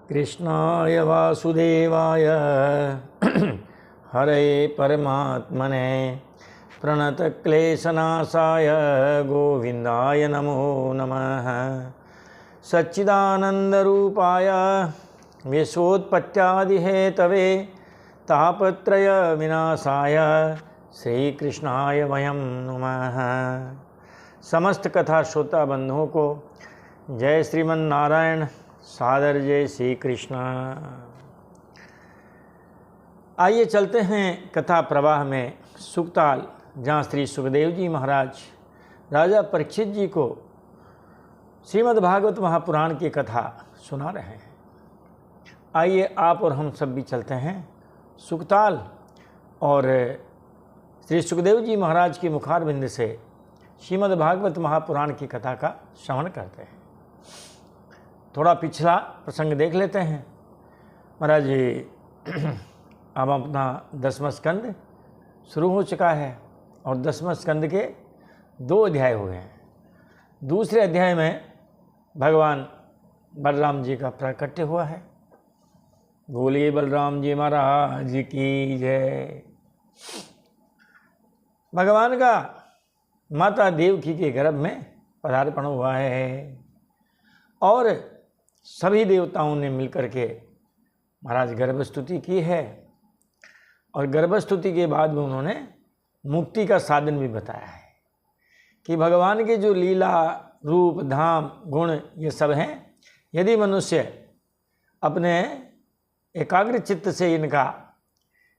कृष्णाय वासुदेवाय हरे परमात्मने प्रणतक्लेशनाशाय गोविंदाय नमो नमः। सच्चिदानन्दरूपाय विश्वोत्पत्त्यादिहेतवे तापत्रय विनाशाय श्रीकृष्णाय वयं नमः। समस्त कथा श्रोता बंधुओं को जय श्रीमन नारायण, सादर जय श्री कृष्ण। आइए चलते हैं कथा प्रवाह में सुकताल, जहाँ श्री सुखदेव जी महाराज राजा परीक्षित जी को श्रीमद् भागवत महापुराण की कथा सुना रहे हैं। आइए आप और हम सब भी चलते हैं सुकताल और श्री सुखदेव जी महाराज के मुखारबिंद से श्रीमद् भागवत महापुराण की कथा का श्रवण करते हैं। थोड़ा पिछला प्रसंग देख लेते हैं। महाराज जी अब अपना 10वां स्कंद शुरू हो चुका है और 10वें स्कंद के 2 अध्याय हुए हैं। दूसरे अध्याय में भगवान बलराम जी का प्राकट्य हुआ है। बोलिए बलराम जी महाराज की जय। भगवान का माता देवकी के गर्भ में पदार्पण हुआ है और सभी देवताओं ने मिलकर के महाराज गर्भस्तुति की है और गर्भस्तुति के बाद में उन्होंने मुक्ति का साधन भी बताया है कि भगवान के जो लीला रूप धाम गुण ये सब हैं, यदि मनुष्य अपने एकाग्र चित्त से इनका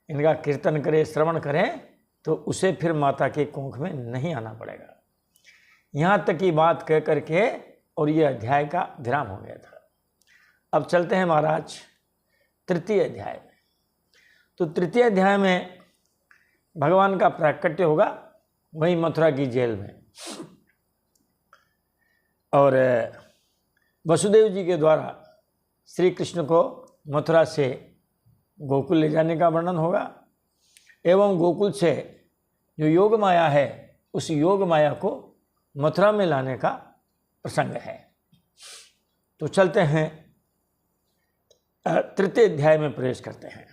कीर्तन करे, श्रवण करे, तो उसे फिर माता के कोख में नहीं आना पड़ेगा। यहाँ तक की बात कह करके और ये अध्याय का विराम हो गया था। अब चलते हैं महाराज तृतीय अध्याय में। तो तृतीय अध्याय में भगवान का प्राकट्य होगा वहीं मथुरा की जेल में, और वसुदेव जी के द्वारा श्री कृष्ण को मथुरा से गोकुल ले जाने का वर्णन होगा एवं गोकुल से जो योग माया है उस योग माया को मथुरा में लाने का प्रसंग है। तो चलते हैं तृतीय अध्याय में प्रवेश करते हैं।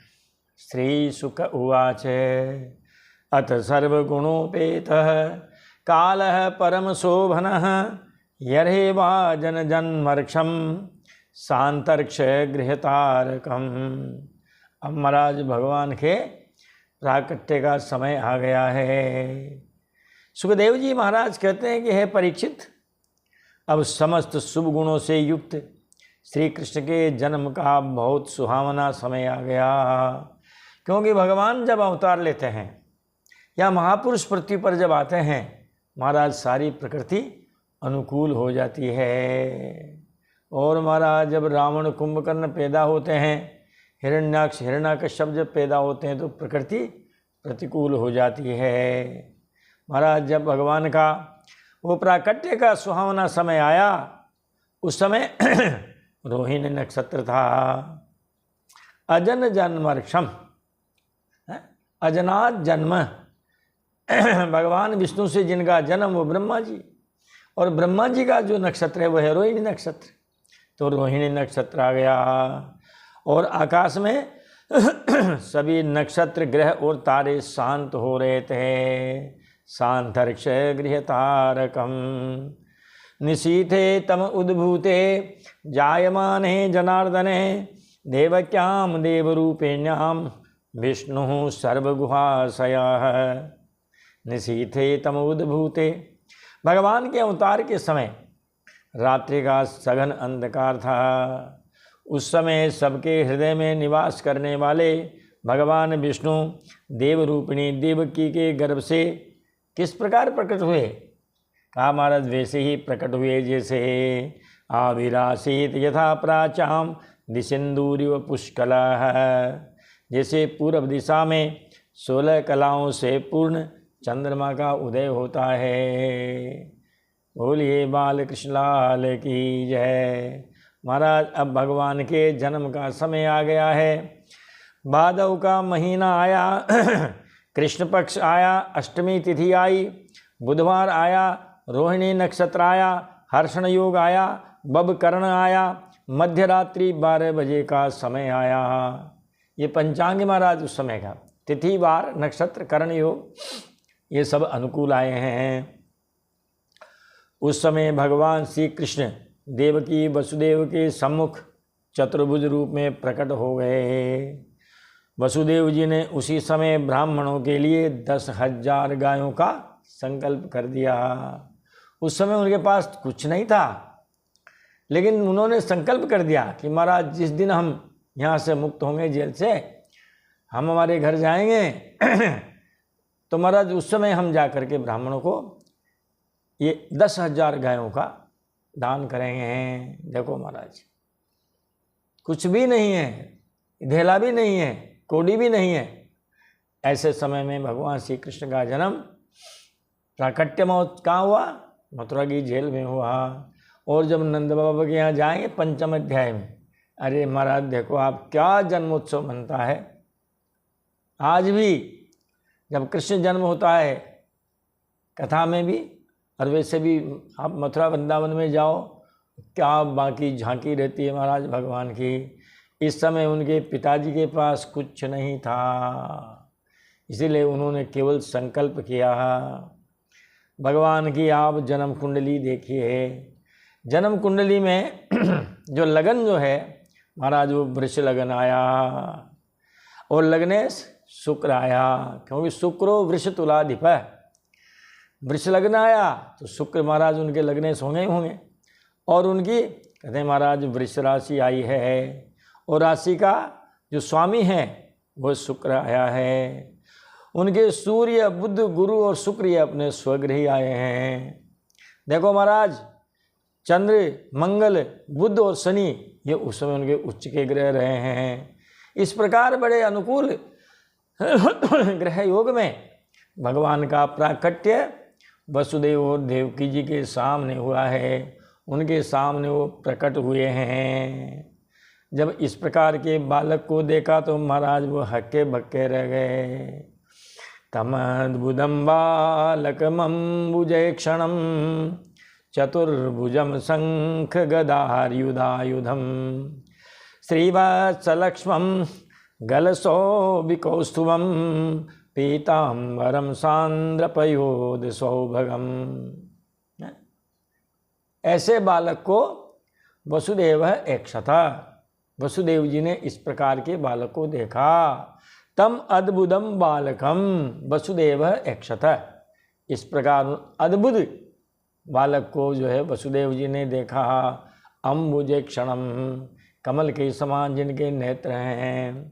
श्री शुक उवाच अथ सर्वगुणोपेतः कालः परम शोभनः यर्हेवा जन जन्मर्क्षम सांतर्क्ष गृहतारकम। अब महाराज भगवान के प्राकट्य का समय आ गया है। सुखदेव जी महाराज कहते हैं कि हे परीक्षित, अब समस्त शुभ गुणों से युक्त श्री कृष्ण के जन्म का बहुत सुहावना समय आ गया। क्योंकि भगवान जब अवतार लेते हैं या महापुरुष पृथ्वी पर जब आते हैं, महाराज सारी प्रकृति अनुकूल हो जाती है। और महाराज जब रावण कुंभकर्ण पैदा होते हैं, हिरण्याक्ष हिरण्याकश्यप जब पैदा होते हैं, तो प्रकृति प्रतिकूल हो जाती है। महाराज जब भगवान का वो प्राकट्य का सुहावना समय आया, उस समय रोहिणी नक्षत्र था। अजन जन्मर्क्षम, अजनात जन्म, भगवान विष्णु से जिनका जन्म वो ब्रह्मा जी, और ब्रह्मा जी का जो नक्षत्र है वो है रोहिणी नक्षत्र। तो रोहिणी नक्षत्र आ गया और आकाश में सभी नक्षत्र ग्रह और तारे शांत हो रहे थे। शांतर्क्ष गृहतारकम निशीथे तम उद्भूते जायमाने जनार्दने देवक्याम देवरूपेण्याम विष्णु सर्वगुहाशयः। निशीथे तम उद्भूते, भगवान के अवतार के समय रात्रि का सघन अंधकार था। उस समय सबके हृदय में निवास करने वाले भगवान विष्णु देवरूपिणी देवकी के गर्भ से किस प्रकार प्रकट हुए? कहा महाराज वैसे ही प्रकट हुए जैसे आविरासीत यथा प्राचाम दिशिंदूरिव पुष्कला, जैसे पूर्व दिशा में 16 कलाओं से पूर्ण चंद्रमा का उदय होता है। बोलिए बाल कृष्ण लाल की जय। महाराज अब भगवान के जन्म का समय आ गया है। भादव का महीना आया, कृष्ण पक्ष आया, अष्टमी तिथि आई, बुधवार आया, रोहिणी नक्षत्र आया, हर्षण योग आया, बब कर्ण आया, मध्य रात्रि 12 बजे का समय आया। ये पंचांग महाराज उस समय का, तिथि वार नक्षत्र करण योग ये सब अनुकूल आए हैं। उस समय भगवान श्री कृष्ण देवकी वसुदेव के सम्मुख चतुर्भुज रूप में प्रकट हो गए। वसुदेव जी ने उसी समय ब्राह्मणों के लिए 10,000 गायों का संकल्प कर दिया। उस समय उनके पास कुछ नहीं था, लेकिन उन्होंने संकल्प कर दिया कि महाराज जिस दिन हम यहाँ से मुक्त होंगे जेल से, हम हमारे घर जाएंगे तो महाराज उस समय हम जा कर के ब्राह्मणों को ये 10,000 गायों का दान करेंगे। देखो महाराज, कुछ भी नहीं है, धेला भी नहीं है, कोडी भी नहीं है। ऐसे समय में भगवान श्री कृष्ण का जन्म प्राकट्य महोत्सव कहाँ हुआ? मथुरा की जेल में हुआ। और जब नंद बाबा के यहाँ जाएंगे 5वें अध्याय में, अरे महाराज देखो आप क्या जन्मोत्सव मनता है। आज भी जब कृष्ण जन्म होता है कथा में भी, और वैसे भी आप मथुरा वृंदावन में जाओ, क्या बाकी झांकी रहती है महाराज भगवान की। इस समय उनके पिताजी के पास कुछ नहीं था, इसीलिए उन्होंने केवल संकल्प किया। भगवान की आप जन्म कुंडली देखिए। जन्म कुंडली में जो लगन जो है महाराज, वो वृष लगन आया और लगने शुक्र आया, क्योंकि शुक्रो वृष तुलाधिप है। वृष लगन आया तो शुक्र महाराज उनके लगने होंगे ही होंगे। और उनकी कहते हैं महाराज वृष राशि आई है, और राशि का जो स्वामी है वो शुक्र आया है। उनके सूर्य बुध गुरु और शुक्र ये अपने स्वगृह आए हैं। देखो महाराज, चंद्र मंगल बुध और शनि ये उस समय उनके उच्च के ग्रह रहे हैं। इस प्रकार बड़े अनुकूल ग्रह योग में भगवान का प्राकट्य वसुदेव और देवकी जी के सामने हुआ है। उनके सामने वो प्रकट हुए हैं। जब इस प्रकार के बालक को देखा तो महाराज वो हक्के बक्के रह गए। तमद्भुतम बालकमम्बुजे क्षणम चतुर्भुजम शंख गदायुधायुधम श्रीवत्सलक्ष्मं गलशोभिकौस्तुभं पीताम्बरम सांद्रपयोध सौभगम। ऐसे बालक को वसुदेव एकशता, वसुदेव जी ने इस प्रकार के बालक को देखा। तम अद्भुतम बालकम वसुदेव एकशता, इस प्रकार अद्भुत बालक को जो है वसुदेव जी ने देखा। अम्बुजे क्षणम, कमल के समान जिनके नेत्र हैं।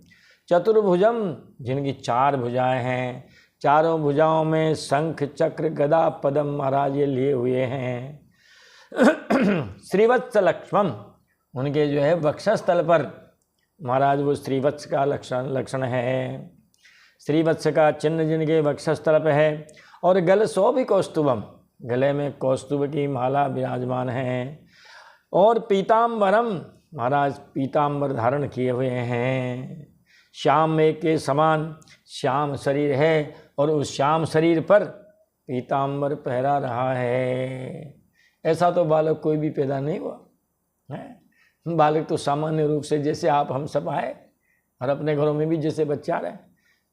चतुर्भुजम, जिनकी 4 भुजाएं हैं। चारों भुजाओं में शंख चक्र गदा पद्म महाराज ये लिए हुए हैं। श्रीवत्स लक्ष्मण, उनके जो है वक्षस्थल पर महाराज वो श्रीवत्स का लक्षण है। श्रीवत्स का चिन्ह जिनके वक्षस्थल पर है। और गल शोभि कौस्तुभम, गले में कौस्तुभ की माला विराजमान है। और पीताम्बरम, महाराज पीताम्बर धारण किए हुए हैं। श्याम मेघ के समान श्याम शरीर है, और उस श्याम शरीर पर पीताम्बर पहरा रहा है। ऐसा तो बालक कोई भी पैदा नहीं हुआ है। बालक तो सामान्य रूप से जैसे आप हम सब आए, और अपने घरों में भी जैसे बच्चा रहे,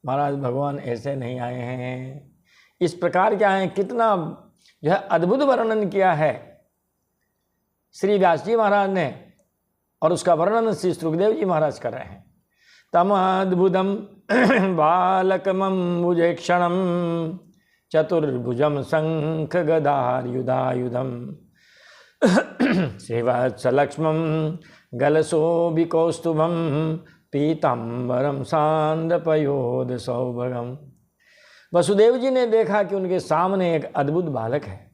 महाराज भगवान ऐसे नहीं आए हैं। इस प्रकार क्या है, कितना जो है अद्भुत वर्णन किया है श्री व्यास जी महाराज ने, और उसका वर्णन श्री सुखदेव जी महाराज कर रहे हैं। तमद्भुतम बालकमम्बुजे क्षणम चतुर्भुजम शंख गदायुधायुधम श्रीवत्सलक्ष्मं गलशोभिकौस्तुभं पीताम्बरम सांद्रपयोध सौभगम। वसुदेव जी ने देखा कि उनके सामने एक अद्भुत बालक है।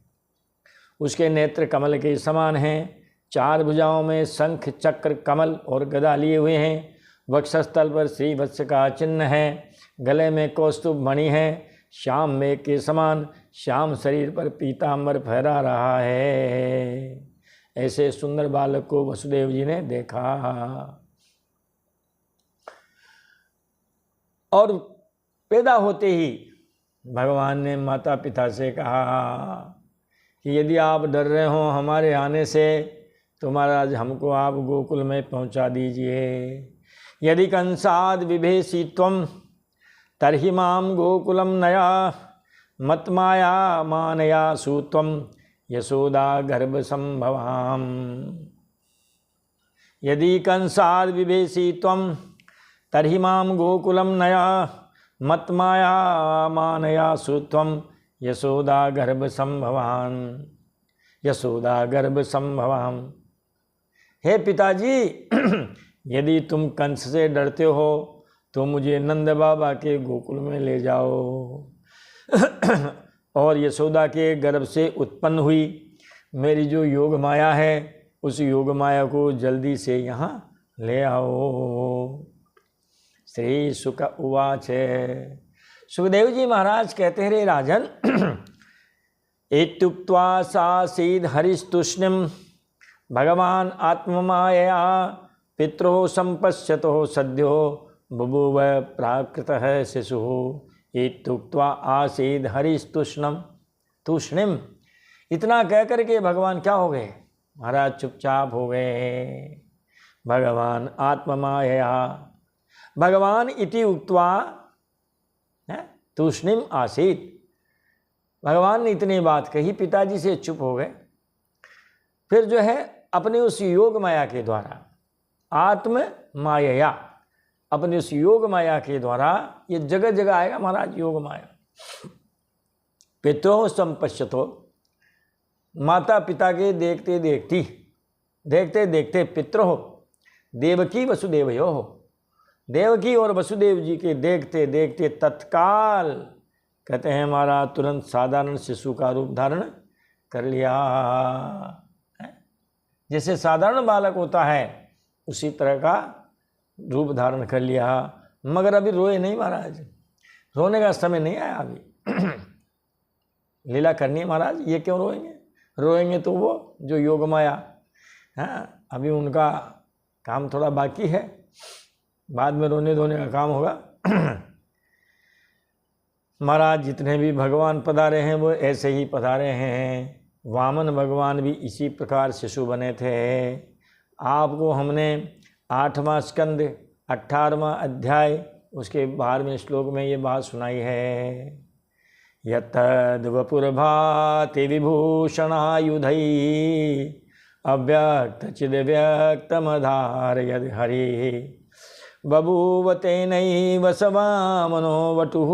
उसके नेत्र कमल के समान हैं। 4 भुजाओं में शंख चक्र कमल और गदा लिए हुए हैं। वक्षस्थल पर श्रीवत्स का चिन्ह है। गले में कौस्तुभ मणि है। श्याम मेघ के समान श्याम शरीर पर पीताम्बर फहरा रहा है। ऐसे सुंदर बालक को वसुदेव जी ने देखा। और पैदा होते ही भगवान ने माता पिता से कहा कि यदि आप डर रहे हो हमारे आने से, तो महाराज हमको आप गोकुल में पहुंचा दीजिए। यदि कंसाद विभेषी त्वं तर्हि मां गोकुलम नया मतमाया मानया सूत्वम यशोदा गर्भ संभवाम। यदि कंसाद विभेषी त्वं तर्हि मां गोकुलम नया मतमाया मानया सूत्वम यशोदा गर्भ संभवान। यशोदा गर्भ संभवाम। हे पिताजी, यदि तुम कंस से डरते हो तो मुझे नंद बाबा के गोकुल में ले जाओ और यशोदा के गर्भ से उत्पन्न हुई मेरी जो योग माया है उस योग माया को जल्दी से यहाँ ले आओ। श्री शुक उवाच। सुखदेव जी महाराज कहते हैं, रे राजन, इत्युक्त्वा सासीद हरिस्तुष्णिम भगवान आत्ममायया पित्रो संपश्यतो सद्यो बुभुव प्राकृतः शिशुः। इत्युक्त्वा आसीद हरिस्तुष्णिम। इतना कह करके भगवान क्या हो गए महाराज? चुपचाप हो गए। भगवान आत्ममायया, भगवान इति उक्त्वा तूष्णिम आसीत। भगवान ने इतनी बात कही, पिताजी से चुप हो गए। फिर जो है अपनी उस योग माया के द्वारा, आत्म माया, अपनी उस योग माया के द्वारा, ये जगह जगह आएगा महाराज योग माया। पितरो संपश्यतो, माता पिता के देखते देखते पितरो देवकी वसुदेवयो हो, देवकी और वसुदेव जी के देखते देखते तत्काल कहते हैं महाराज तुरंत साधारण शिशु का रूप धारण कर लिया। जैसे साधारण बालक होता है उसी तरह का रूप धारण कर लिया। मगर अभी रोए नहीं महाराज, रोने का समय नहीं आया अभी। लीला करनी है महाराज, ये क्यों रोएंगे? रोएंगे तो वो जो योग माया, हाँ अभी उनका काम थोड़ा बाकी है, बाद में रोने धोने का काम होगा। महाराज जितने भी भगवान पधारे हैं वो ऐसे ही पधारे हैं। वामन भगवान भी इसी प्रकार शिशु बने थे। आपको हमने 8वां स्कंद 18वां अध्याय उसके 12वें श्लोक में ये बात सुनाई है। यत्तद् वपुर्भाति विभूषणायुधै अव्यक्त चिद्व्यक्तमधारयद् हरिः बभूव तेनैव स वामनो वटुः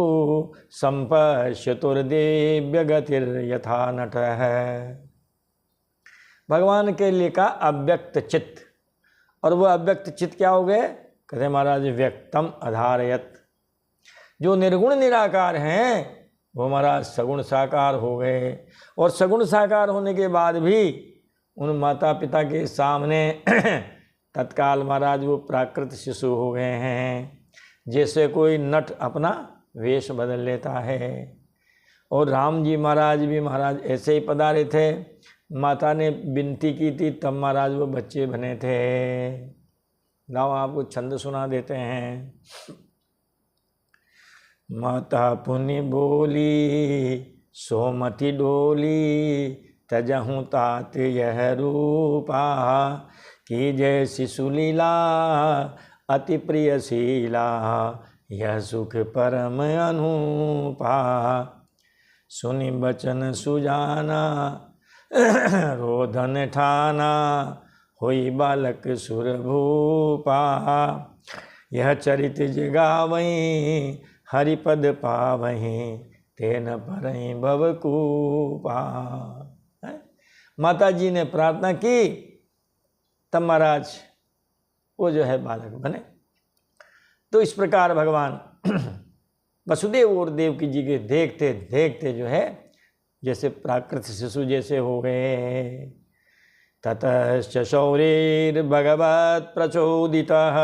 संपश्यतुर्दिव्य गतिर्यथा नटः। भगवान के लिए का अव्यक्त चित्त, और वो अव्यक्त चित्त क्या हो गए? कहते महाराज व्यक्तम आधारयत। जो निर्गुण निराकार हैं वो महाराज सगुण साकार हो गए, और सगुण साकार होने के बाद भी उन माता पिता के सामने तत्काल महाराज वो प्राकृत शिशु हो गए हैं। जैसे कोई नट अपना वेश बदल लेता है। और राम जी महाराज भी महाराज ऐसे ही पधारे थे। माता ने विनती की थी तब महाराज वो बच्चे बने थे। लाओ आपको छंद सुना देते हैं। माता पुनि बोली सोमति डोली तजहु तात यह रूपा की जय शिशु लीला अति प्रियशीला यह सुख परम अनूपा। सुनि बचन सुजाना रोधन ठाना होई बालक सुरभूपा। यह चरित जगावहीं हरिपद पावहीं तेन परहीं भवकूपा। माता जी ने प्रार्थना की तब महाराज वो जो है बालक बने। तो इस प्रकार भगवान वसुदेव और देवकी जी के देखते देखते जो है जैसे प्राकृत शिशु जैसे हो गए। ततश्च शौरिर्भगवत् प्रचोदितः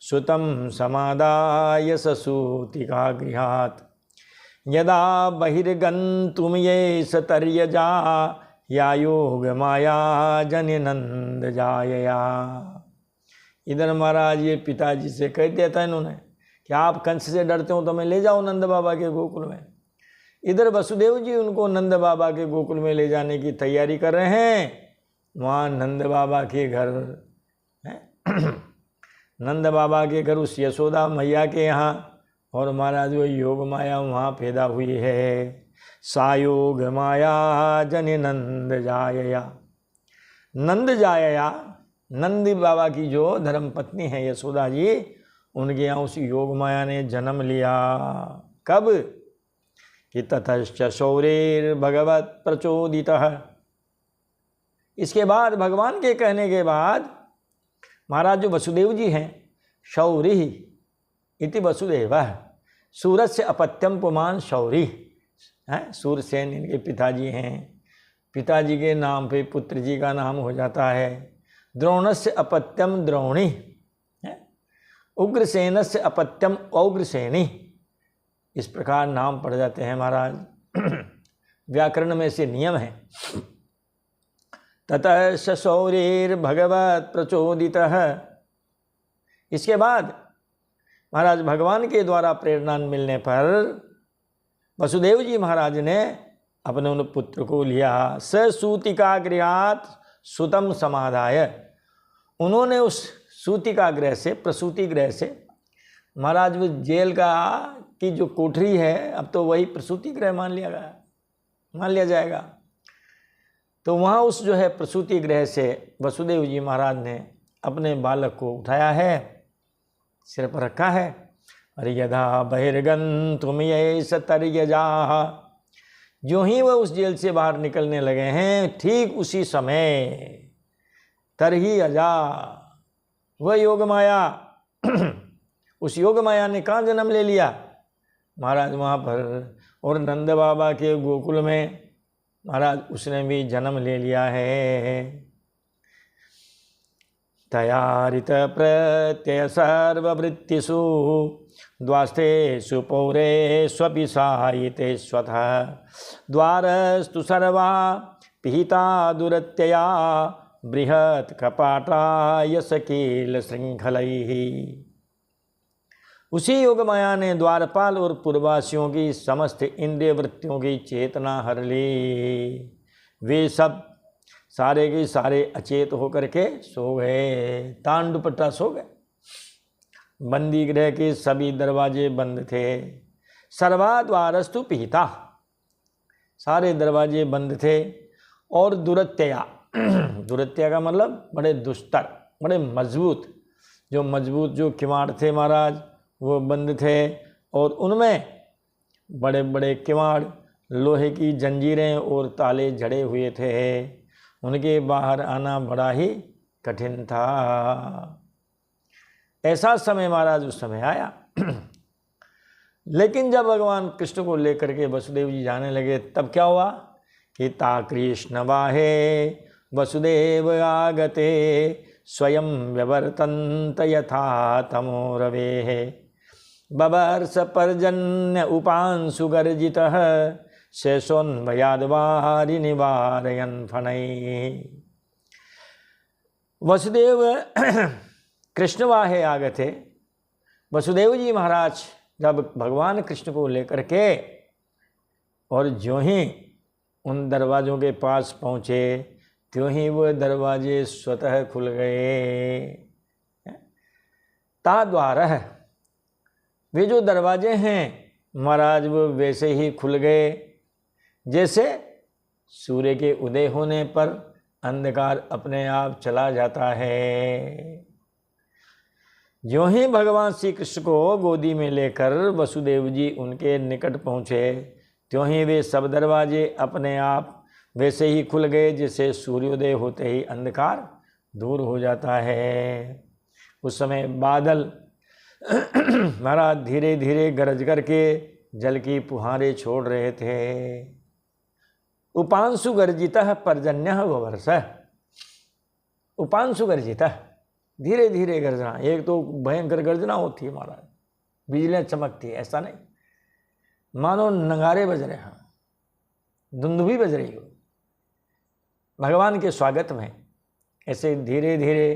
सुतं समादाय ससूतिका गृहात्। यदा बहिर्गन्तुं ये सतर्यजा या योग माया जनिनंद जायया। इधर महाराज ये पिताजी से कह दिया था इन्होंने कि आप कंस से डरते हो तो मैं ले जाओ नंद बाबा के गोकुल में। इधर वसुदेव जी उनको नंद बाबा के गोकुल में ले जाने की तैयारी कर रहे हैं। वहाँ नंद बाबा के घर है नंद बाबा के घर उस यशोदा मैया के यहाँ, और महाराज वो योग माया वहाँ पैदा हुई है। सा योग माया जनि नंद जायया, नंद जायया, नंदी बाबा की जो धर्म पत्नी है यशोदा जी, उनके यहाँ उस योग माया ने जन्म लिया। कब कि ततश्च शौरेर भगवत प्रचोदितः, इसके बाद भगवान के कहने के बाद महाराज जो वसुदेव जी हैं, शौरी इति वसुदेवः, सूरस्य अपत्यम पुमान शौरी है, सूरसेन इनके पिताजी हैं, पिताजी के नाम पे पुत्र जी का नाम हो जाता है। द्रोणस्य अपत्यम द्रोणी है, उग्रसेनस्य अपत्यम उग्रसेनी, इस प्रकार नाम पड़ जाते हैं महाराज। व्याकरण में से नियम है। ततः शौरीर भगवत प्रचोदितः, इसके बाद महाराज भगवान के द्वारा प्रेरणा मिलने पर वसुदेव जी महाराज ने अपने उन पुत्र को लिया। स सूतिका गृहात सुतम समाधाय, उन्होंने उस सूतिका गृह से, प्रसूति गृह से, महाराज वो जेल का की जो कोठरी है अब तो वही प्रसूति गृह मान लिया जाएगा। तो वहाँ उस जो है प्रसूति गृह से वसुदेव जी महाराज ने अपने बालक को उठाया है, सिर पर रखा है। और यदा बहिर्गंतुम येष तर्यजाः, जो ही वह उस जेल से बाहर निकलने लगे हैं, ठीक उसी समय तरही अजा, वह योग माया उस योग माया ने कहाँ जन्म ले लिया महाराज? वहाँ पर। और नंद बाबा के गोकुल में महाराज उसने भी जन्म ले लिया है। तयारित प्रत्यय सर्ववृत्तिषु द्वास्तेषु पौरेष्वपि सायिते स्वतः, द्वारस्तु सर्वा पिहिता दुरत्यया बृहत् कपाटाय सकील शृंखलैः। उसी योग माया ने द्वारपाल और पूर्ववासियों की समस्त इंद्रिय वृत्तियों की चेतना हर ली। वे सब सारे के सारे अचेत होकर के सो गए, तांडुपट्टा सो गए। बंदी गृह के सभी दरवाजे बंद थे। सर्वा द्वारस्तु पिहिता, सारे दरवाजे बंद थे। और दुरत्यया, दुरत्या का मतलब बड़े दुस्तर, बड़े मजबूत, जो मजबूत जो किवाड़ थे महाराज वो बंद थे। और उनमें बड़े बड़े किवाड़, लोहे की जंजीरें और ताले जड़े हुए थे। उनके बाहर आना बड़ा ही कठिन था। ऐसा समय महाराज उस समय आया। लेकिन जब भगवान कृष्ण को लेकर के वसुदेव जी जाने लगे तब क्या हुआ कि ता कृष्ण वाहे वसुदेव आगते स्वयं व्यवर्तन्त यथा तमो रवेः, बबर्ष पर्जन्य उपांशु गर्जितः शेषोन्वयाद्वारि निवारयन् फणैः। वसुदेव कृष्ण वाहे आगते, वसुदेव जी महाराज जब भगवान कृष्ण को लेकर के और ज्यों ही उन दरवाज़ों के पास पहुँचे त्यों ही वह दरवाजे स्वतः खुल गए। ता द्वारः, वे जो दरवाजे हैं महाराज वो वैसे ही खुल गए जैसे सूर्य के उदय होने पर अंधकार अपने आप चला जाता है। ज्यों ही भगवान श्री कृष्ण को गोदी में लेकर वसुदेव जी उनके निकट पहुँचे त्यों ही वे सब दरवाजे अपने आप वैसे ही खुल गए जैसे सूर्योदय होते ही अंधकार दूर हो जाता है। उस समय बादल महाराज धीरे धीरे गरज करके जल की फुहारें छोड़ रहे थे। उपांशु गर्जितः पर्जन्यः ववर्षः, उपांशु गर्जितः, धीरे धीरे गर्जना। एक तो भयंकर गर्जना होती है महाराज, बिजलियाँ चमकती है, ऐसा नहीं मानो नगारे बज रहे हैं, धुंधुभी बज रही हो भगवान के स्वागत में। ऐसे धीरे धीरे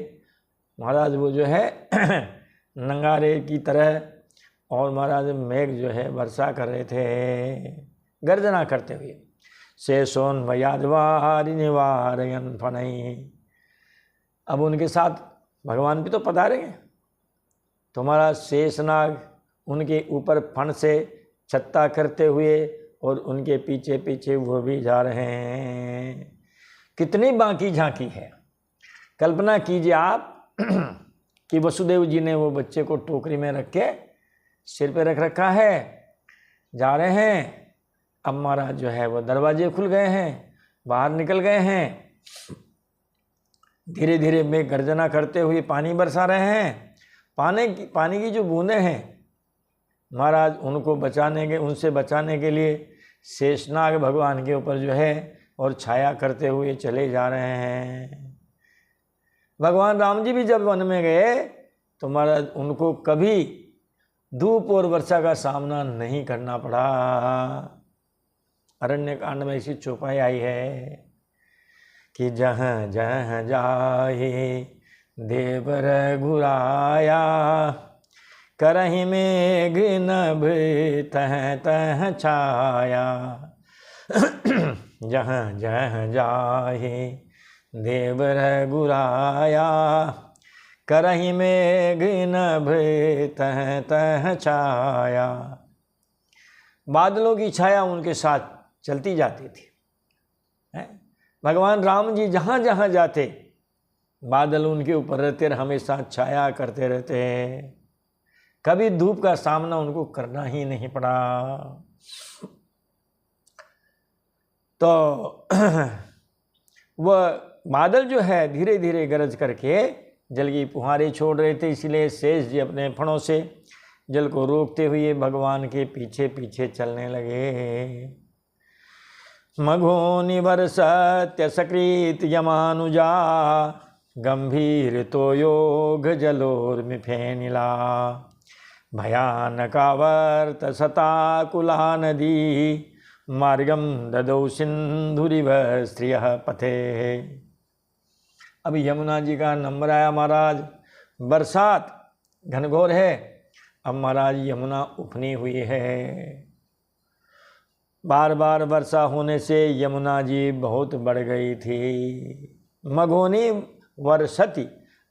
महाराज वो जो है नगारे की तरह और महाराज मेघ जो है वर्षा कर रहे थे गर्जना करते हुए। शेषोन्वयाद्वारि निवारयन् फणैः। अब उनके साथ भगवान भी तो पधारेंगे। तुम्हारा शेषनाग उनके ऊपर फण से छत्ता करते हुए और उनके पीछे पीछे वो भी जा रहे हैं। कितनी बाकी झांकी है। कल्पना कीजिए आप कि वसुदेव जी ने वो बच्चे को टोकरी में रख के सिर पे रख रखा है, जा रहे हैं। अब महाराज जो है वो दरवाजे खुल गए हैं, बाहर निकल गए हैं, धीरे धीरे मेघ गर्जना करते हुए पानी बरसा रहे हैं। पानी की जो बूंदें हैं, महाराज उनको उनसे बचाने के लिए शेषनाग भगवान के ऊपर जो है और छाया करते हुए चले जा रहे हैं। भगवान राम जी भी जब वन में गए तो महाराज उनको कभी धूप और वर्षा का सामना नहीं करना पड़ा। अरण्य कांड में ऐसी चौपाई आई है कि जहाँ जहाँ जाए देव रघुराया, करहि मेघ नभ तह तह छाया। जहाँ जहाँ जाए देव रघुराया, करहि मेघ नभ तह तह छाया। बादलों की छाया उनके साथ चलती जाती थी। भगवान राम जी जहाँ जहाँ जाते बादल उनके ऊपर रहते, हमेशा छाया करते रहते। कभी धूप का सामना उनको करना ही नहीं पड़ा। तो वह बादल जो है धीरे धीरे गरज करके जल की फुहारें छोड़ रहे थे, इसलिए शेष जी अपने फणों से जल को रोकते हुए भगवान के पीछे पीछे चलने लगे। मघोनि वर्षत्य सकृत यमानुजा, गंभीर तो योग जलोर्मिफेनिला। भयानकावर्त सताकुला नदी, मार्गम ददौ सिंधुरिव स्त्रियः पथे। अब यमुना जी का नंबर आया महाराज। बरसात घनघोर है, अब महाराज यमुना उफनी हुई है। बार बार वर्षा होने से यमुना जी बहुत बढ़ गई थी। मघोनी वर्षति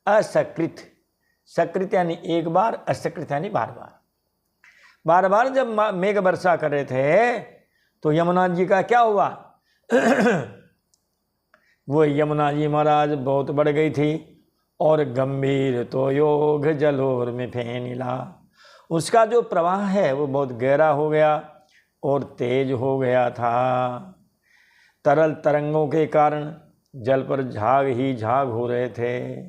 असकृत, सकृत यानी एक बार, असकृत यानी बार बार। बार बार जब मेघ वर्षा कर रहे थे तो यमुना जी का क्या हुआ? वो यमुना जी महाराज बहुत बढ़ गई थी और गंभीर तो योग जलोर में फेनिला, उसका जो प्रवाह है वो बहुत गहरा हो गया और तेज हो गया था। तरल तरंगों के कारण जल पर झाग ही झाग हो रहे थे।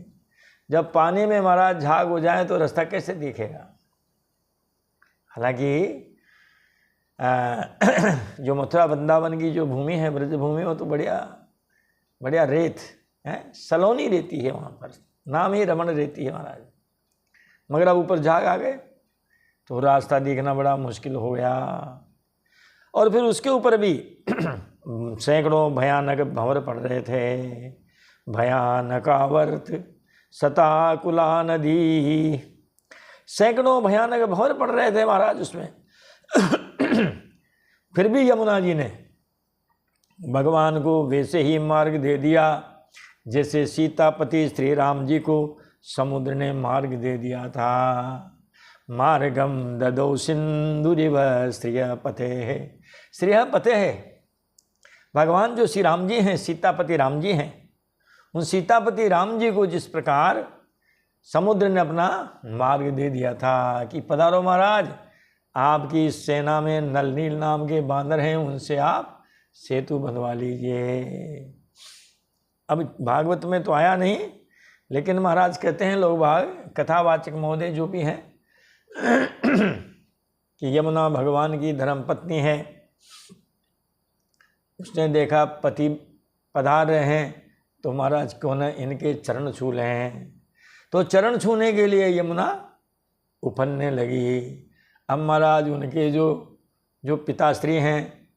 जब पानी में महाराज झाग हो जाए तो रास्ता कैसे दिखेगा? हालांकि जो मथुरा वृंदावन की जो भूमि है, ब्रज भूमि, वो तो बढ़िया रेत है, सलोनी रेती है वहाँ पर, नाम ही रमण रेती है महाराज। मगर अब ऊपर झाग आ गए तो रास्ता दिखना बड़ा मुश्किल हो गया। और फिर उसके ऊपर भी सैकड़ों भयानक भंवर पड़ रहे थे। भयानकावर्त सताकुला नदी, सैकड़ों भयानक भंवर पड़ रहे थे महाराज उसमें। फिर भी यमुना जी ने भगवान को वैसे ही मार्ग दे दिया जैसे सीतापति श्री राम जी को समुद्र ने मार्ग दे दिया था। मार्गम ददौ सिंधुरिव स्त्रियः पतेः, स्त्रियः पतेः। भगवान जो श्री राम जी हैं, सीतापति राम जी हैं, उन सीतापति राम जी को जिस प्रकार समुद्र ने अपना मार्ग दे दिया था कि पधारो महाराज, आपकी सेना में नल नील नाम के बांदर हैं, उनसे आप सेतु बंधवा लीजिए। अब भागवत में तो आया नहीं, लेकिन महाराज कहते हैं लोग भाग कथावाचक महोदय जो भी हैं कि यमुना भगवान की धर्मपत्नी है। उसने देखा पति पधार रहे हैं तो महाराज क्यों न इनके चरण छू लें हैं, तो चरण छूने के लिए यमुना उफनने लगी। अब महाराज उनके जो पिताश्री हैं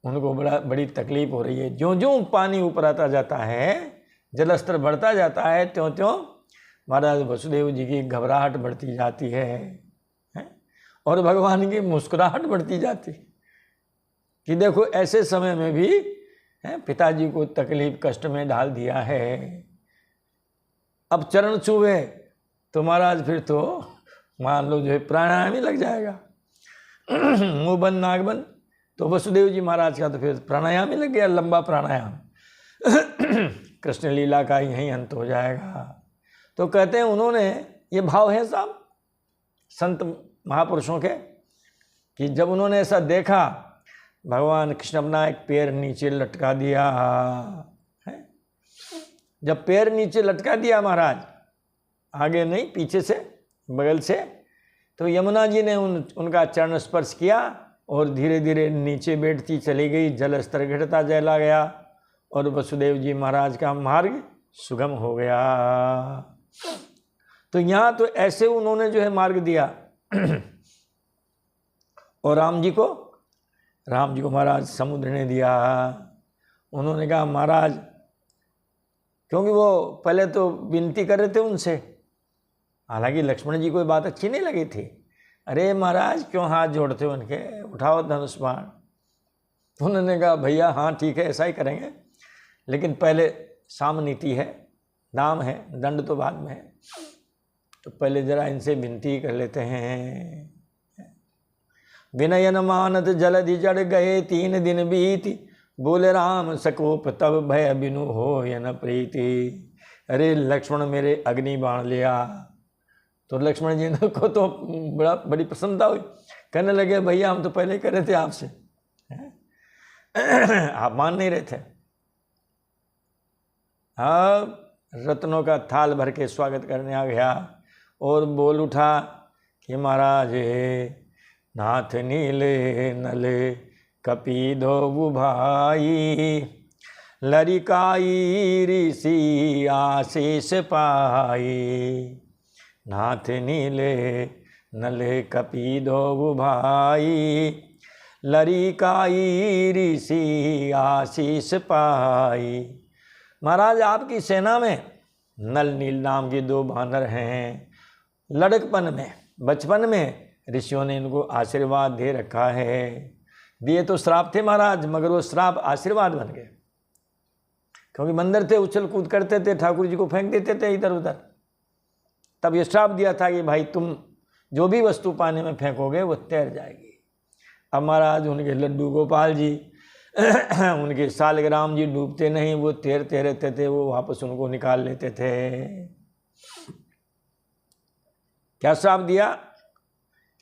उनको बड़ी तकलीफ हो रही है। ज्यों ज्यों पानी ऊपर आता जाता है, जलस्तर बढ़ता जाता है, त्यों त्यों महाराज वसुदेव जी की घबराहट बढ़ती जाती है और भगवान की मुस्कुराहट बढ़ती जाती कि देखो ऐसे समय में भी हैं, पिताजी को तकलीफ कष्ट में डाल दिया है, अब चरण छुए तो महाराज फिर तो मान लो जो है प्राणायाम ही लग जाएगा। मुंह बंद नाक बंद, तो वसुदेव जी महाराज का तो फिर प्राणायाम ही लग गया, लंबा प्राणायाम। कृष्ण लीला का यहीं अंत हो जाएगा। तो कहते हैं उन्होंने, ये भाव है साहब संत महापुरुषों के, कि जब उन्होंने ऐसा देखा, भगवान कृष्ण अपना एक पैर नीचे लटका दिया है। जब पैर नीचे लटका दिया महाराज, आगे नहीं पीछे से बगल से, तो यमुना जी ने उनका चरण स्पर्श किया और धीरे धीरे नीचे बैठती चली गई, जल स्तर घटता चला गया और वसुदेव जी महाराज का मार्ग सुगम हो गया। तो यहाँ तो ऐसे उन्होंने जो है मार्ग दिया। और राम जी को महाराज समुद्र ने दिया। उन्होंने कहा महाराज, क्योंकि वो पहले तो विनती कर रहे थे उनसे, हालांकि लक्ष्मण जी को बात अच्छी नहीं लगी थी। अरे महाराज क्यों हाथ जोड़ते हो उनके, उठाओ धनुष बाण। उन्होंने कहा भैया हाँ ठीक है ऐसा ही करेंगे, लेकिन पहले साम नीति है, दाम है, दंड तो बाद में है, तो पहले जरा इनसे विनती कर लेते हैं। विनयन मानत जलधि जड़ गए, 3 दिन बीती, बोले राम सकोप तब भय बिनु हो न प्रीति। अरे लक्ष्मण मेरे अग्नि बाण लिया। तो लक्ष्मण जी को तो बड़ी प्रसन्नता हुई, कहने लगे भैया हम तो पहले ही कर रहे थे आपसे, आप मान नहीं रहे थे। हाँ, रत्नों का थाल भर के स्वागत करने आ गया और बोल उठा कि महाराज नाथ नीले नले कपी धोबु भाई, लरिकाई ऋषि आशीष पाई। नाथ नीले नले कपी धोबु भाई, लरिकाई ऋषि आशीष पाई। महाराज आपकी सेना में नल नील नाम के 2 वानर हैं। लड़कपन में बचपन में ऋषियों ने इनको आशीर्वाद दे रखा है। दिए तो श्राप थे महाराज, मगर वो श्राप आशीर्वाद बन गए, क्योंकि बंदर थे, उछल कूद करते थे, ठाकुर जी को फेंक देते थे इधर उधर। तब ये श्राप दिया था कि भाई तुम जो भी वस्तु पानी में फेंकोगे वो तैर जाएगी। अब महाराज उनके लड्डू गोपाल जी उनके सालग्राम जी डूबते नहीं, वो तैरते रहते थे, वो वापस उनको निकाल लेते थे। क्या श्राप दिया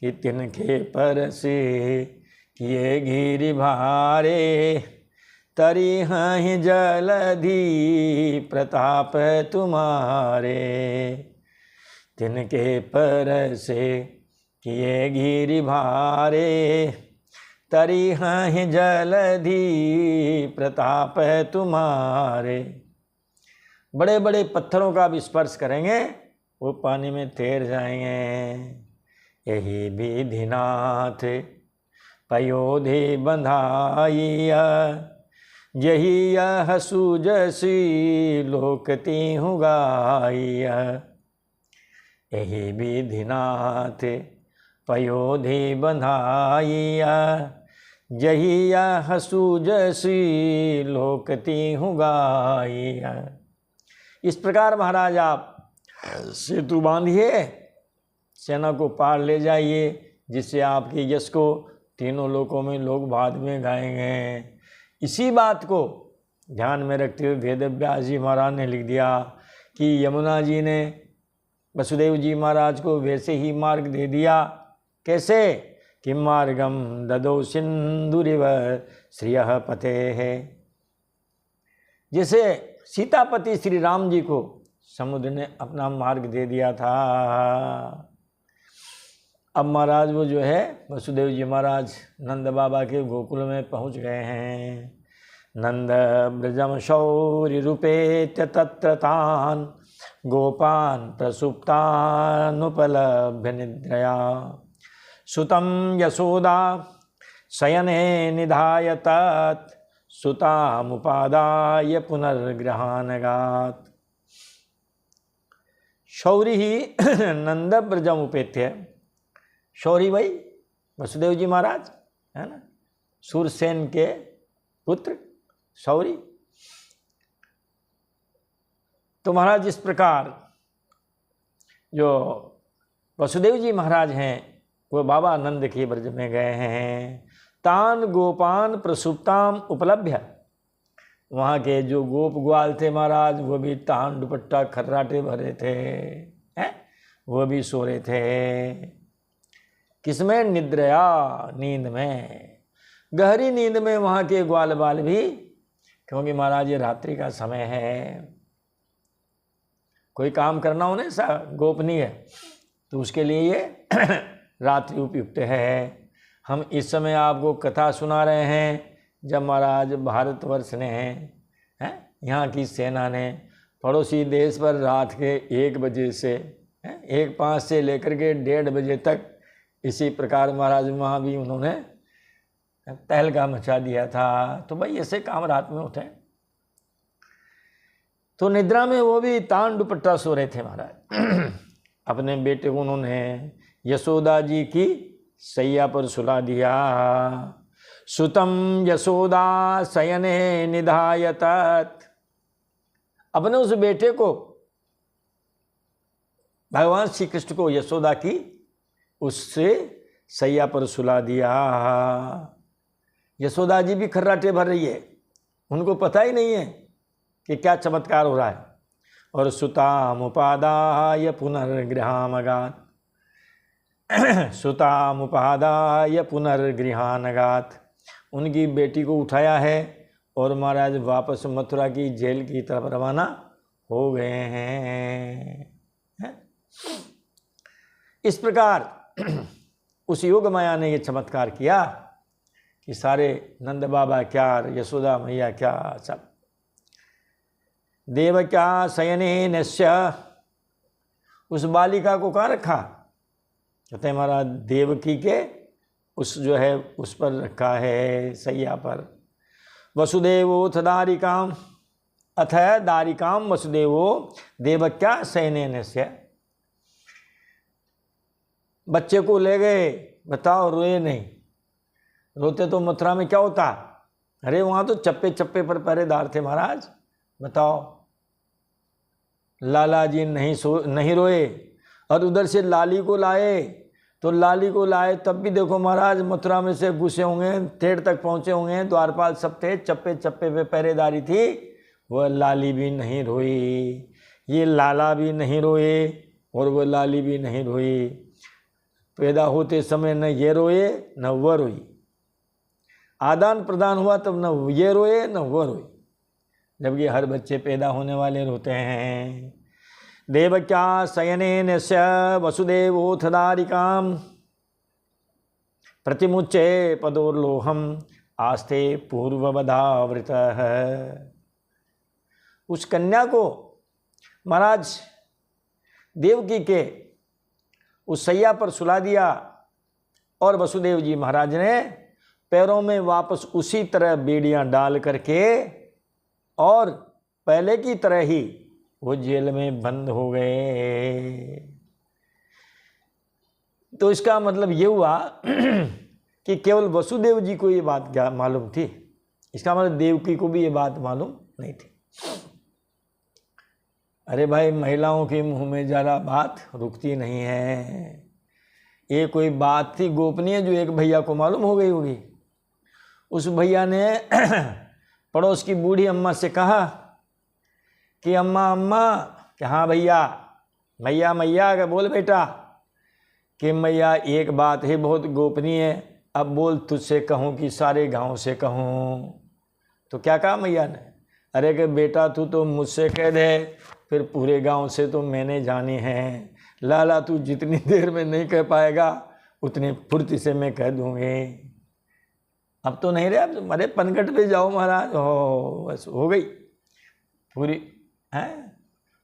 कि तिनके पर से किए गिरि भारे, तरी हैं जलधि प्रताप तुम्हारे। तिनके पर से किए गिरि भारे, तरी हैं जलधि प्रताप तुम्हारे। बड़े बड़े पत्थरों का भी स्पर्श करेंगे वो पानी में तैर जाएंगे। यही विधिनाथ पयोधि बंधाइया, यही यह सूजसी लोकती हूँ गाइया। यही विधिनाथ पयोधि बंधाइया, यही यह सूजसी लोकती हूँ गाइया। इस प्रकार महाराज आप सेतु बांधिए, सेना को पार ले जाइए, जिससे आपके यश को तीनों लोकों में लोग बाद में गाएंगे। इसी बात को ध्यान में रखते हुए वेद व्यास जी महाराज ने लिख दिया कि यमुना जी ने वसुदेव जी महाराज को वैसे ही मार्ग दे दिया। कैसे कि मार्गम ददो सिंधुरिव श्रियः पते है। जैसे सीतापति श्री राम जी को समुद्र ने अपना मार्ग दे दिया था। अब महाराज वो जो है वसुदेव जी महाराज नंद बाबा के गोकुल में पहुंच गए हैं। नंद ब्रजम शौर्य रूपेत्य तत्र तान गोपान प्रसुप्तानुपलभ्य निद्रया सुतम यशोदा शयने निधाय तत् सुतामुपादाय पुनर्गृहानगात्। शौरी ही नंद ब्रजम उपेत्य, शौरी भाई वसुदेव जी महाराज है ना, सूरसेन के पुत्र सौरी। तो महाराज इस प्रकार जो वसुदेव जी महाराज हैं वो बाबा नंद के ब्रज में गए हैं। तान गोपान प्रसुप्ताम उपलभ्य, वहाँ के जो गोप ग्वाल थे महाराज वो भी तान दुपट्टा खर्राटे भरे थे, हैं, वो भी सो रहे थे। किसमें? निद्रया, नींद में, गहरी नींद में वहाँ के ग्वाल बाल भी, क्योंकि महाराज ये रात्रि का समय है, कोई काम करना हो ना सा गोपनीय है तो उसके लिए ये रात्रि उपयुक्त है। हम इस समय आपको कथा सुना रहे हैं जब महाराज भारतवर्ष ने हैं यहाँ की सेना ने पड़ोसी देश पर रात के 1 बजे से 1:05 से लेकर के 1:30 बजे तक इसी प्रकार महाराज वहाँ भी उन्होंने तहलका मचा दिया था। तो भाई ऐसे काम रात में होते हैं। तो निद्रा में वो भी तान दुपट्टा सो रहे थे महाराज। अपने बेटे को उन्होंने यशोदा जी की सैया पर सुला दिया। सुतम यशोदा शयने निधाय तत्, अपने उस बेटे को भगवान श्री कृष्ण को यशोदा की उससे सैया पर सुला दिया। यशोदा जी भी खर्राटे भर रही है, उनको पता ही नहीं है कि क्या चमत्कार हो रहा है। और सुतामुपादाय पुनर्गृहामगात, सुतामुपादाय पुनर्गृहानगात, उनकी बेटी को उठाया है और महाराज वापस मथुरा की जेल की तरफ रवाना हो गए हैं। इस प्रकार उस योग माया ने ये चमत्कार किया कि सारे नंद बाबा क्या, यशोदा मैया क्या, सब देवक्या शयने नस्य, उस बालिका को कहाँ रखा? कहते हैं महाराज देवकी के उस जो है उस पर रखा है, सैया पर। वसुदेवोथ दारिकाम, अथ दारिकाम वसुदेवो देवक्या शयने नस्य, बच्चे को ले गए। बताओ, रोए नहीं, रोते तो मथुरा में क्या होता? अरे वहाँ तो चप्पे चप्पे पर पहरेदार थे महाराज। बताओ, लाला जी नहीं रोए। और उधर से लाली को लाए, तो लाली को लाए तब भी देखो महाराज मथुरा में से घुसे होंगे, ठेठ तक पहुँचे होंगे, द्वारपाल सब थे, चप्पे चप्पे पे पहरेदारी थी, वह लाली भी नहीं रोई, ये लाला भी नहीं रोए और वह लाली भी नहीं रोई। पैदा होते समय न ये रोए न वह रोई, आदान प्रदान हुआ तब न ये रोए न वह रोई, जबकि हर बच्चे पैदा होने वाले रोते हैं। देवक्या शयनेन स्य वसुदेवोथ दारिकाम प्रतिमुच्चे पदोर्लोहम आस्ते पूर्ववधावृतः, उस कन्या को महाराज देवकी के उस सैया पर सुला दिया और वसुदेव जी महाराज ने पैरों में वापस उसी तरह बेड़ियां डाल करके और पहले की तरह ही वो जेल में बंद हो गए। तो इसका मतलब ये हुआ कि केवल वसुदेव जी को ये बात क्या मालूम थी, इसका मतलब देवकी को भी ये बात मालूम नहीं थी। अरे भाई, महिलाओं के मुंह में ज़्यादा बात रुकती नहीं है। ये कोई बात थी गोपनीय जो एक भैया को मालूम हो गई होगी। उस भैया ने पड़ोस की बूढ़ी अम्मा से कहा कि अम्मा अम्मा, कि हाँ भैया, मैया मैया का बोल बेटा, कि मैया एक बात है बहुत गोपनीय है, अब बोल तुझसे कहूँ कि सारे गांव से कहूँ। तो क्या कहा मैया ने? अरे कि बेटा तू तो मुझसे कह दे, फिर पूरे गांव से तो मैंने जानी है, लाला तू जितनी देर में नहीं कह पाएगा उतनी फुर्ती से मैं कह दूँगी। अब तो नहीं रहे, अब अरे पनघट पे जाओ महाराज, हो बस हो गई पूरी है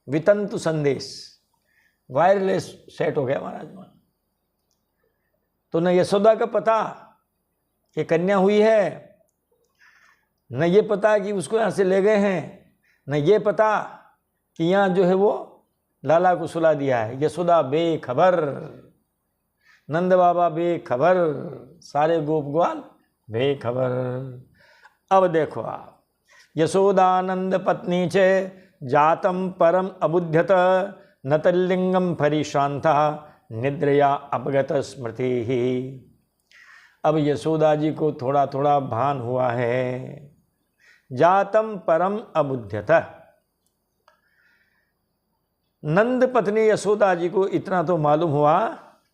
वितंतु संदेश, वायरलेस सेट हो गया महाराज। तो न यशोदा का पता कि कन्या हुई है, न ये पता कि उसको यहाँ से ले गए हैं, न ये पता कि यहाँ जो है वो लाला को सुला दिया है। यशोदा बेखबर, नंद बाबा बेखबर, सारे गोप ग्वाल बेखबर। अब देखो आप, यशोदानंद पत्नी च जातम परम अबुध्यत न तल्लिंगम परिश्रांता निद्रया अपगत स्मृति ही। अब यशोदा जी को थोड़ा थोड़ा भान हुआ है। जातम परम अबुध्यत, नंद पत्नी यशोदा जी को इतना तो मालूम हुआ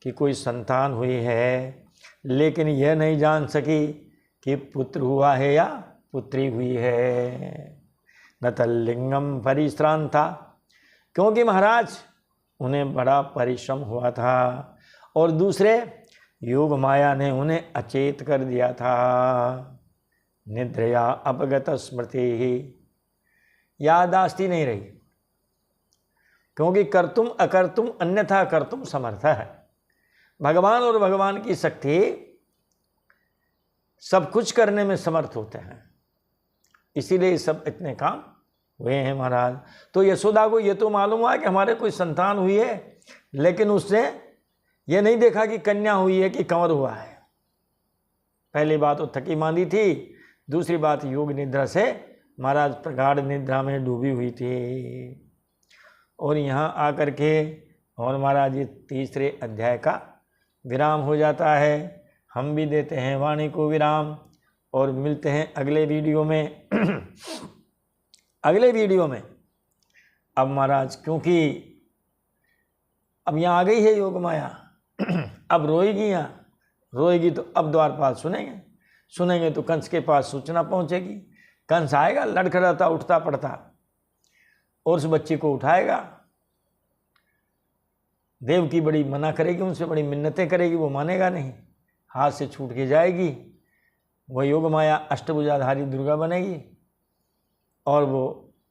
कि कोई संतान हुई है, लेकिन यह नहीं जान सकी कि पुत्र हुआ है या पुत्री हुई है। न तल्लिंगम परिश्रांता, क्योंकि महाराज उन्हें बड़ा परिश्रम हुआ था और दूसरे योग माया ने उन्हें अचेत कर दिया था। निद्रया अपगत स्मृति ही, याददाश्त ही नहीं रही, क्योंकि कर्तुम अकर्तुम अन्यथा कर्तुम समर्थ है। भगवान और भगवान की शक्ति सब कुछ करने में समर्थ होते हैं, इसीलिए सब इतने काम हुए हैं महाराज। तो यशोदा को ये तो मालूम हुआ कि हमारे कोई संतान हुई है, लेकिन उसने ये नहीं देखा कि कन्या हुई है कि कंवर हुआ है। पहली बात तो थकी मांदी थी, दूसरी बात योग निद्रा से महाराज प्रगाढ़ निद्रा में डूबी हुई थी। और यहाँ आकर के और महाराज ये तीसरे अध्याय का विराम हो जाता है। हम भी देते हैं वाणी को विराम और मिलते हैं अगले वीडियो में। अगले वीडियो में अब महाराज, क्योंकि अब यहाँ आ गई है योग माया, अब रोएगी, यहाँ रोएगी तो अब द्वारपाल सुनेंगे तो कंस के पास सूचना पहुँचेगी। कंस आएगा लड़खड़ाता उठता पड़ता और उस बच्ची को उठाएगा। देव की बड़ी मना करेगी, उनसे बड़ी मिन्नतें करेगी, वो मानेगा नहीं, हाथ से छूट के जाएगी। वह योग माया अष्टभुजाधारी दुर्गा बनेगी और वो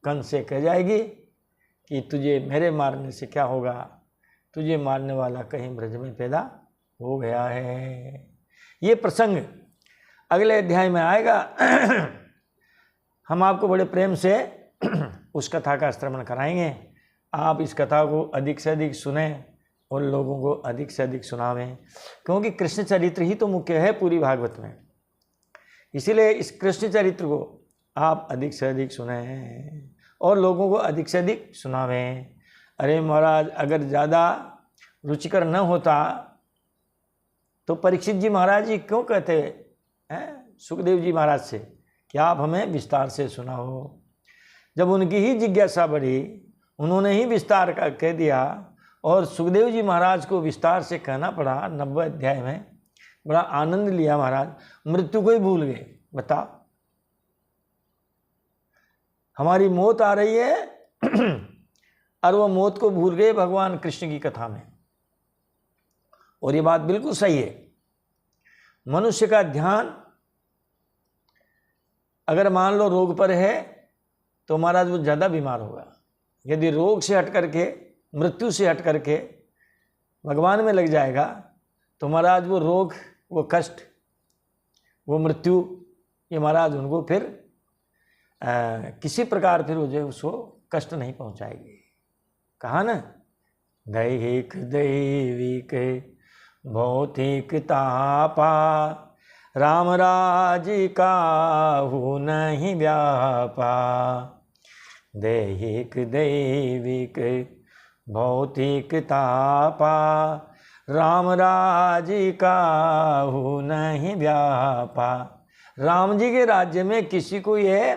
कंस से कह जाएगी कि तुझे मेरे मारने से क्या होगा, तुझे मारने वाला कहीं ब्रज में पैदा हो गया है। ये प्रसंग अगले अध्याय में आएगा। हम आपको बड़े प्रेम से उस कथा का श्रवण कराएंगे। आप इस कथा को अधिक से अधिक सुने और लोगों को अधिक से अधिक सुनावें, क्योंकि कृष्ण चरित्र ही तो मुख्य है पूरी भागवत में। इसीलिए इस कृष्ण चरित्र को आप अधिक से अधिक सुने और लोगों को अधिक से अधिक सुनावें। अरे महाराज, अगर ज़्यादा रुचिकर न होता तो परीक्षित जी महाराज जी क्यों कहते हैं सुखदेव जी महाराज से कि आप हमें विस्तार से सुनाओ। जब उनकी ही जिज्ञासा बढ़ी, उन्होंने ही विस्तार का कह दिया और सुखदेव जी महाराज को विस्तार से कहना पड़ा 90 अध्याय में। बड़ा आनंद लिया महाराज, मृत्यु को ही भूल गए। बताओ, हमारी मौत आ रही है और वो मौत को भूल गए भगवान कृष्ण की कथा में। और ये बात बिल्कुल सही है। मनुष्य का ध्यान अगर मान लो रोग पर है तो महाराज वो ज़्यादा बीमार होगा। यदि रोग से हट करके, मृत्यु से हट करके भगवान में लग जाएगा तो महाराज वो रोग, वो कष्ट, वो मृत्यु, ये महाराज उनको फिर किसी प्रकार फिर वो जो उसको कष्ट नहीं पहुंचाएगी। कहा ना, दैहिक दैविक भौतिक तापा राम राजी काहू नहीं व्यापा। दैहिक दैविक भौतिक तापा राम राजी काहू नहीं व्यापा। राम जी के राज्य में किसी को ये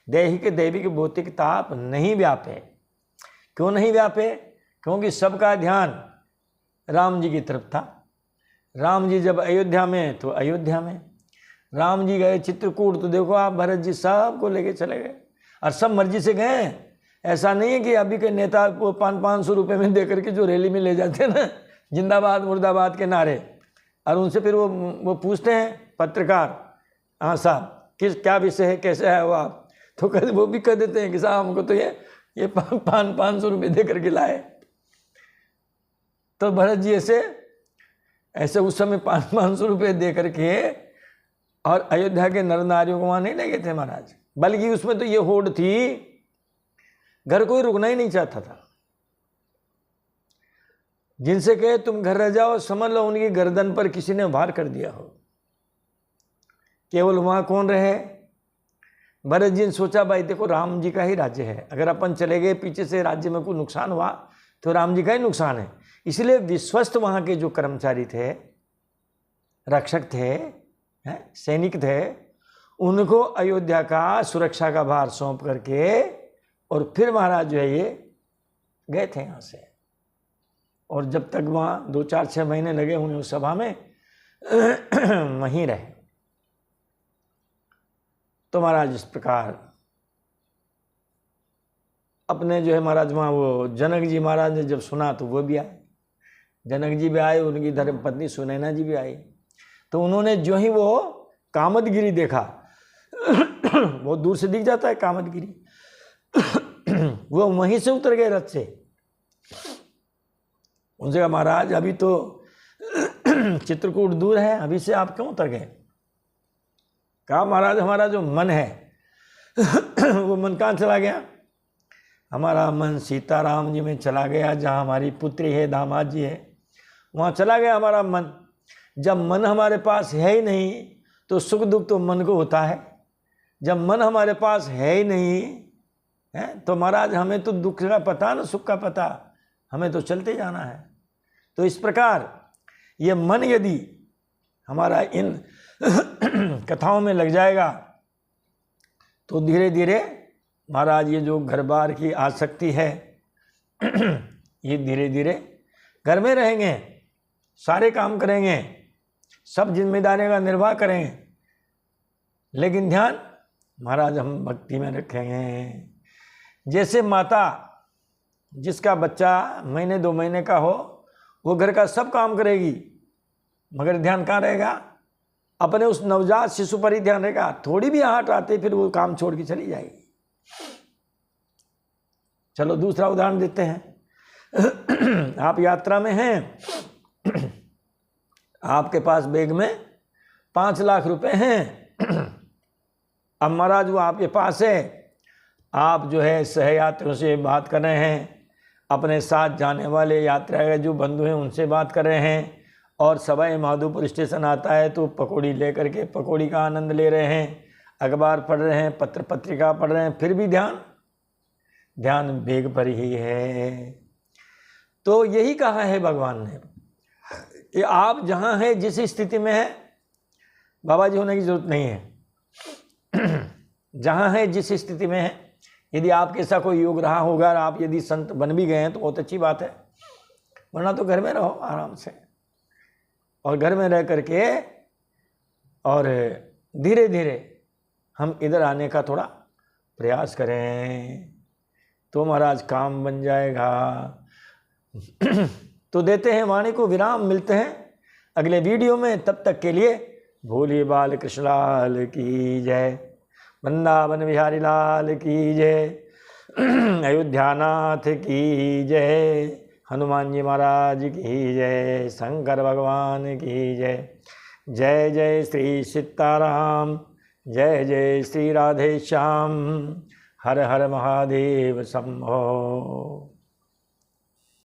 दैहिक दैविक भौतिक ताप नहीं व्यापे। क्यों नहीं व्यापे? क्योंकि सबका ध्यान राम जी की तरफ था। राम जी जब अयोध्या में तो अयोध्या में, राम जी गए चित्रकूट तो देखो आप भरत जी सबको लेके चले गए और सब मर्जी से गए। ऐसा नहीं है कि अभी के नेता को 500 रुपये में दे करके जो रैली में ले जाते हैं ना, जिंदाबाद मुर्दाबाद के नारे, और उनसे फिर वो पूछते हैं पत्रकार, हाँ साहब किस क्या विषय है, कैसे है वो आप, तो वो भी कह देते हैं कि साहब हमको तो ये 500 रुपये दे करके लाए। तो भरत जी ऐसे उस समय 500 रुपये दे करके और अयोध्या के नर नारियों को वहाँ नहीं ले गए थे महाराज। बल्कि उसमें तो ये होड़ थी, घर कोई रुकना ही नहीं चाहता था। जिनसे कहे तुम घर रह जाओ, समझ लो उनकी गर्दन पर किसी ने वार कर दिया हो। केवल वहाँ कौन रहे? भरत जी ने सोचा भाई देखो राम जी का ही राज्य है, अगर अपन चले गए पीछे से राज्य में कोई नुकसान हुआ तो राम जी का ही नुकसान है। इसलिए विश्वस्त वहाँ के जो कर्मचारी थे, रक्षक थे, सैनिक थे, उनको अयोध्या का सुरक्षा का भार सौंप करके और फिर महाराज जो है ये गए थे यहाँ से। और जब तक वहाँ 2-4-6 महीने लगे उन्हें उस सभा में वहीं रहे। तो महाराज इस प्रकार अपने जो है महाराज वहाँ वो जनक जी महाराज ने जब सुना तो वो भी आए, जनक जी भी आए, उनकी धर्मपत्नी सुनैना जी भी आई। तो उन्होंने जो ही वो कामदगिरी देखा, बहुत दूर से दिख जाता है कामदगिरी, वो वहीं से उतर गए रथ से। उनसे कहा महाराज अभी तो चित्रकूट दूर है, अभी से आप क्यों उतर गए? कहा महाराज हमारा जो मन है वो मन कहाँ चला गया? हमारा मन सीताराम जी में चला गया, जहाँ हमारी पुत्री है, दामाद जी है, वहाँ चला गया हमारा मन। जब मन हमारे पास है ही नहीं तो सुख दुख तो मन को होता है, जब मन हमारे पास है ही नहीं है तो महाराज हमें तो दुख का पता ना सुख का पता, हमें तो चलते जाना है। तो इस प्रकार ये मन यदि हमारा इन कथाओं में लग जाएगा तो धीरे धीरे महाराज ये जो घर बार की आसक्ति है ये धीरे धीरे घर में रहेंगे, सारे काम करेंगे, सब जिम्मेदारियों का निर्वाह करेंगे, लेकिन ध्यान महाराज हम भक्ति में रखेंगे। जैसे माता जिसका बच्चा महीने 2 महीने का हो वो घर का सब काम करेगी, मगर ध्यान कहाँ रहेगा? अपने उस नवजात शिशु पर ही ध्यान रहेगा। थोड़ी भी आहट आते फिर वो काम छोड़ के चली जाएगी। चलो दूसरा उदाहरण देते हैं। आप यात्रा में हैं, आपके पास बैग में 5 लाख रुपए हैं। अब महाराज वो आपके पास है, आप जो है सहयात्रियों से बात कर रहे हैं, अपने साथ जाने वाले यात्रा के जो बंधु हैं उनसे बात कर रहे हैं, और सवाई माधोपुर स्टेशन आता है तो पकौड़ी लेकर के पकौड़ी का आनंद ले रहे हैं, अखबार पढ़ रहे हैं, पत्र पत्रिका पढ़ रहे हैं, फिर भी ध्यान बैग पर ही है। तो यही कहा है भगवान ने कि आप जहाँ हैं, जिस स्थिति में है, बाबा जी होने की जरूरत नहीं है। जहाँ है, जिस स्थिति में है, यदि आपके ऐसा कोई योग रहा होगा और आप यदि संत बन भी गए हैं तो बहुत अच्छी बात है, वरना तो घर में रहो आराम से, और घर में रह करके और धीरे धीरे हम इधर आने का थोड़ा प्रयास करें तो महाराज काम बन जाएगा। तो देते हैं वाणी को विराम, मिलते हैं अगले वीडियो में। तब तक के लिए भोले बाल कृष्ण लाल की जय, वृंदावन बिहारी लाल की जय, अयोध्यानाथ की जय, हनुमान जी महाराज की जय, शंकर भगवान की जय। जय जय श्री सीताराम, जय जय श्री राधे श्याम, हर हर महादेव शंभो।